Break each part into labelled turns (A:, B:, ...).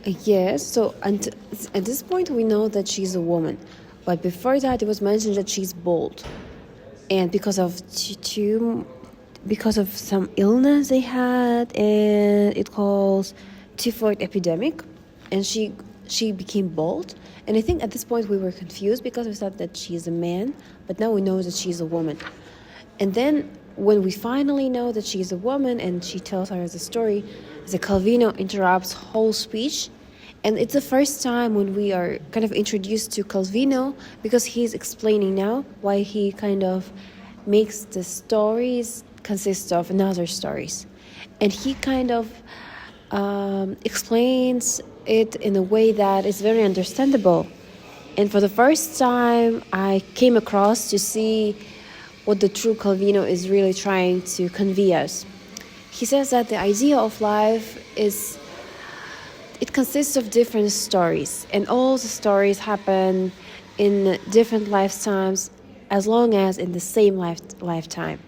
A: Yes, so at this point we know that she's a woman, but before that it was mentioned that she's bald, and because of some illness they had, and it calls typhoid epidemic, and she became bald. And I think at this point we were confused because we thought that she's a man, but now we know that she's a woman. And then when we finally know that she's a woman and she tells her the story, the Calvino interrupts whole speech. And it's the first time when we are kind of introduced to Calvino, because he's explaining now why he kind of makes the stories consist of another stories. And he kind of explains it in a way that is very understandable. And for the first time, I came across to see what the true Calvino is really trying to convey us. He says that the idea of life is, it consists of different stories, and all the stories happen in different lifetimes as long as in the same lifetime.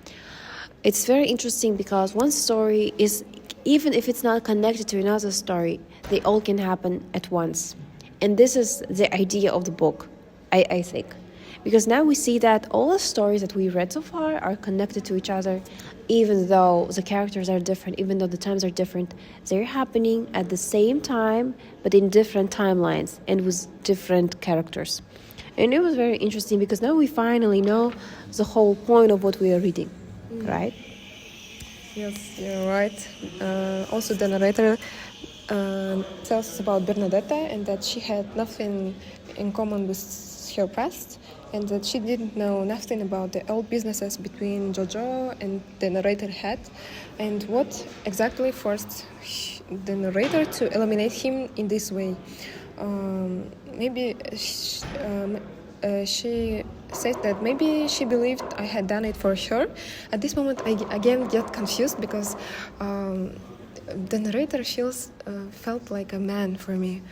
A: It's very interesting because one story is, even if it's not connected to another story, they all can happen at once. And this is the idea of the book, I think. Because now we see that all the stories that we read so far are connected to each other, even though the characters are different, even though the times are different. They're happening at the same time, but in different timelines and with different characters. And it was very interesting because now we finally know the whole point of what we are reading, right?
B: Yes, you're right. Also, the narrator tells us about Bernadetta and that she had nothing in common with her past, and that she didn't know nothing about the old businesses between Jojo and the narrator had, and what exactly forced the narrator to eliminate him in this way. Maybe she said that maybe she believed I had done it for her. At this moment, I again get confused because the narrator felt like a man for me.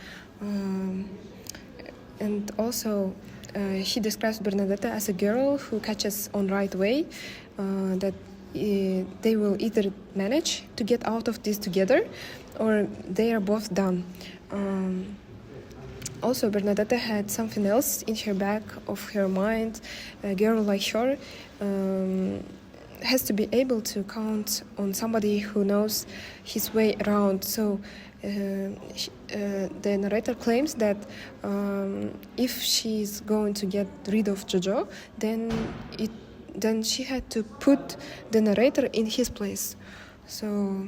B: And also, he describes Bernadetta as a girl who catches on right way, that they will either manage to get out of this together or they are both done. Also, Bernadetta had something else in her back of her mind. A girl like her has to be able to count on somebody who knows his way around. So the narrator claims that if she's going to get rid of Jojo, then she had to put the narrator in his place. So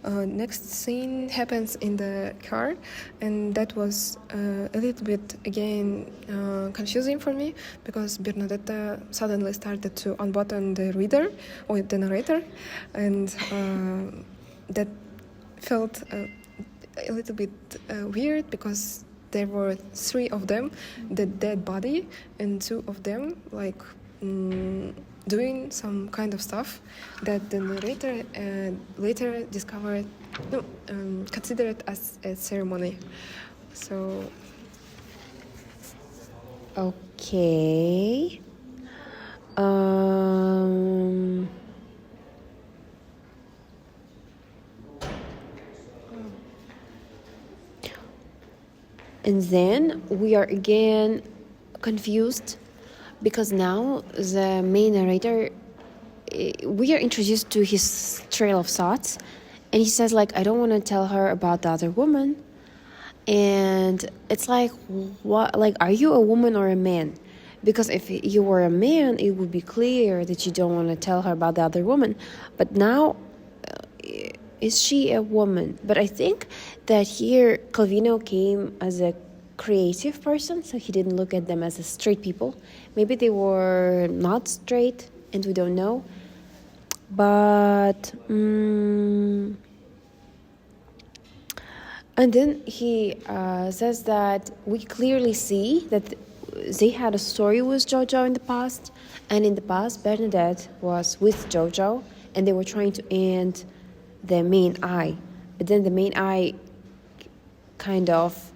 B: next scene happens in the car, and that was a little bit again confusing for me because Bernadetta suddenly started to unbutton the reader or the narrator, and that felt a little bit weird because there were three of them, the dead body, and two of them like doing some kind of stuff that the narrator later considered as a ceremony. So
A: Okay. And then we are again confused because now the main narrator, we are introduced to his trail of thoughts, and he says like, I don't want to tell her about the other woman. And it's like, what, like, are you a woman or a man? Because if you were a man, it would be clear that you don't want to tell her about the other woman. But now, is she a woman? But I think that here Calvino came as a creative person, so he didn't look at them as a straight people. Maybe they were not straight, and we don't know. But and then he says that we clearly see that they had a story with Jojo in the past, and in the past Bernadette was with Jojo, and they were trying to end the main eye, but then the main eye kind of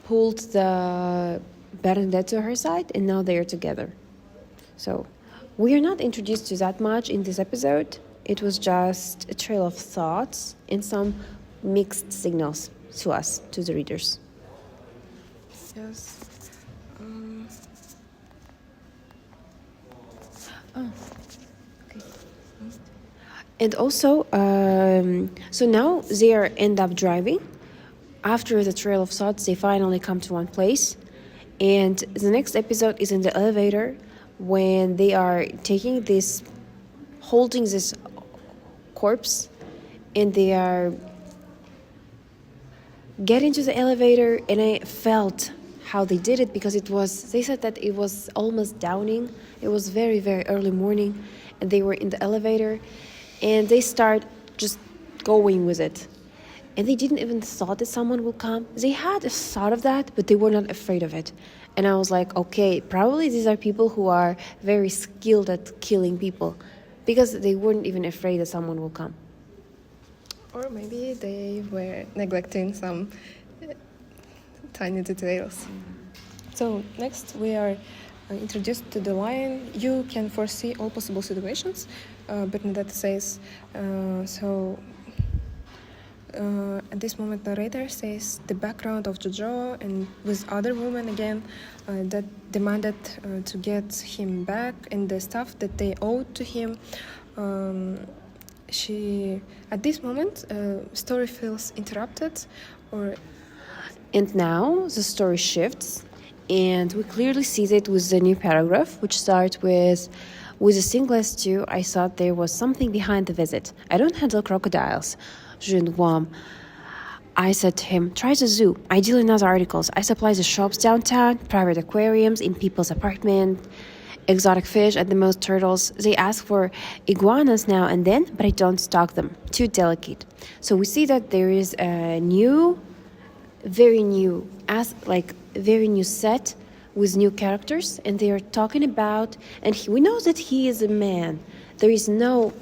A: pulled the Bernadette to her side, and now they are together. So we are not introduced to that much in this episode. It was just a trail of thoughts and some mixed signals to us, to the readers.
B: Yes.
A: And also, so now they end up driving. After the trail of thoughts, they finally come to one place. And the next episode is in the elevator when they are holding this corpse, and they are getting to the elevator, and I felt how they did it because they said that it was almost dawning. It was very, very early morning, and they were in the elevator, and they start just going with it. And they didn't even thought that someone will come. They had a thought of that, but they were not afraid of it. And I was like, okay, probably these are people who are very skilled at killing people, because they weren't even afraid that someone will come.
B: Or maybe they were neglecting some tiny details. So next we are introduced to the line. You can foresee all possible situations, Bernadette says. At this moment, narrator says the background of Jojo and with other women again that demanded to get him back and the stuff that they owed to him. At this moment, story feels interrupted,
A: And now the story shifts, and we clearly see it with the new paragraph, which starts with a single S2, I thought there was something behind the visit. I don't handle crocodiles. I said to him, try the zoo. I deal in other articles. I supply the shops downtown, private aquariums in people's apartment, exotic fish, at the most turtles. They ask for iguanas now and then, but I don't stock them. Too delicate. So we see that there is a very new set with new characters, and they are talking about, and we know that he is a man. There is no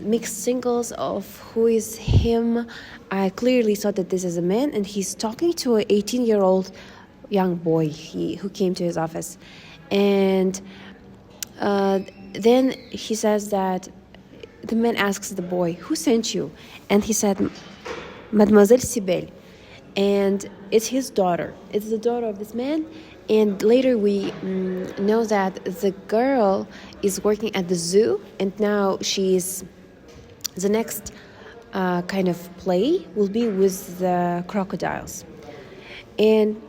A: mixed singles of who is him. I clearly saw that this is a man, and he's talking to an 18-year-old young boy who came to his office. And then he says that the man asks the boy, who sent you? And he said, Mademoiselle Sibel. And it's his daughter. It's the daughter of this man. And later we know that the girl is working at the zoo, and now the next kind of play will be with the crocodiles. And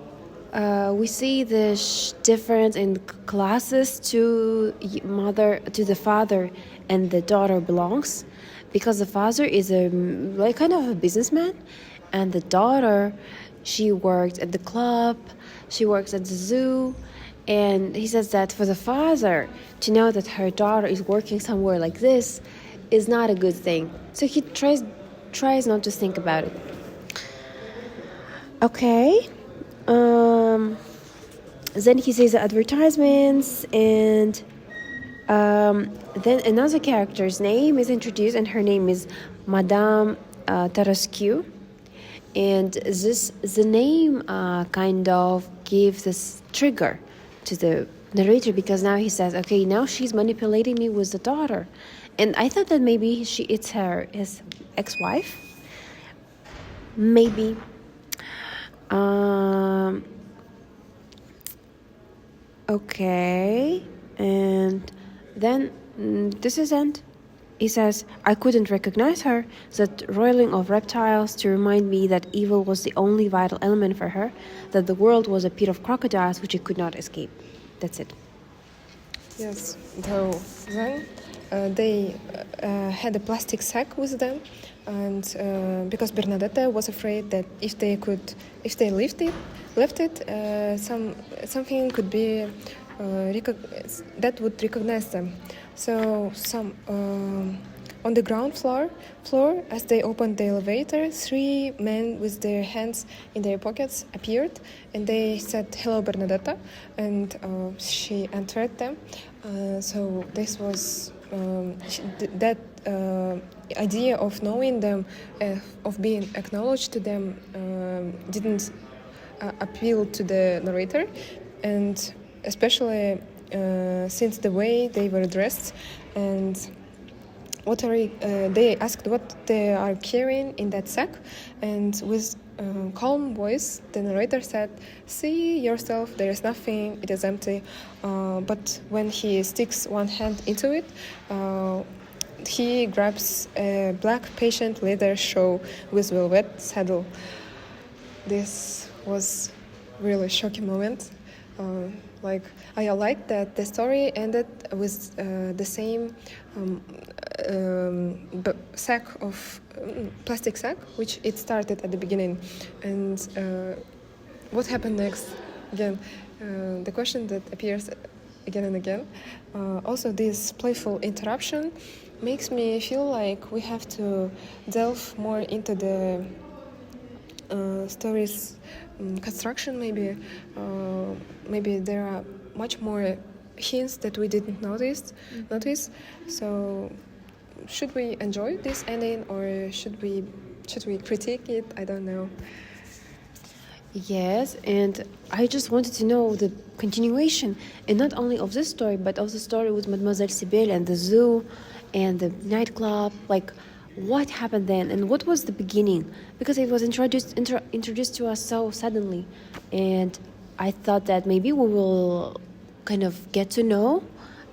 A: we see the difference in classes to the father and the daughter belongs, because the father is kind of a businessman, and the daughter, she works at the club, she works at the zoo. And he says that for the father to know that her daughter is working somewhere like this is not a good thing. So he tries not to think about it. Okay. Then he says the advertisements, and then another character's name is introduced, and her name is Madame Tarascu. And the name kind of gives this trigger to the narrator, because now he says, okay, now she's manipulating me with the daughter. And I thought that maybe it's his ex-wife. Maybe. Okay. And then this is end. He says, I couldn't recognize her, that roiling of reptiles to remind me that evil was the only vital element for her, that the world was a pit of crocodiles which it could not escape. That's it.
B: Yes, so then they had a plastic sack with them, and because Bernadette was afraid that if they left it, something could be that would recognize them. So on the ground floor, as they opened the elevator, 3 men with their hands in their pockets appeared, and they said, "Hello, Bernadette," and she entered them. So this was that idea of knowing them, of being acknowledged to them, didn't appeal to the narrator, and especially since the way they were dressed, and they asked what they are carrying in that sack, and with calm voice the narrator said, "See yourself, there is nothing, it is empty." But when he sticks one hand into it, he grabs a black patient leather shoe with velvet saddle. This was really shocking moment. Like, I liked that the story ended with the same sack of plastic sack, which it started at the beginning. And what happened next? Again, the question that appears again and again. Also, this playful interruption makes me feel like we have to delve more into the stories construction. Maybe there are much more hints that we didn't notice. So should we enjoy this ending, or should we critique it? I don't know.
A: Yes, and I just wanted to know the continuation, and not only of this story, but of the story with Mademoiselle Sibel and the zoo and the nightclub. Like, what happened then, and what was the beginning? Because it was introduced to us so suddenly, and I thought that maybe we will kind of get to know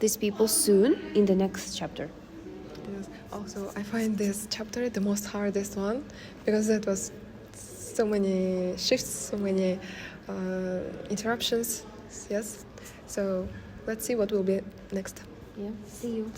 A: these people soon in the next chapter.
B: Yes. Also, I find this chapter the most hardest one, because it was so many shifts, so many interruptions. Yes. So let's see what will be next.
A: Yeah, see you.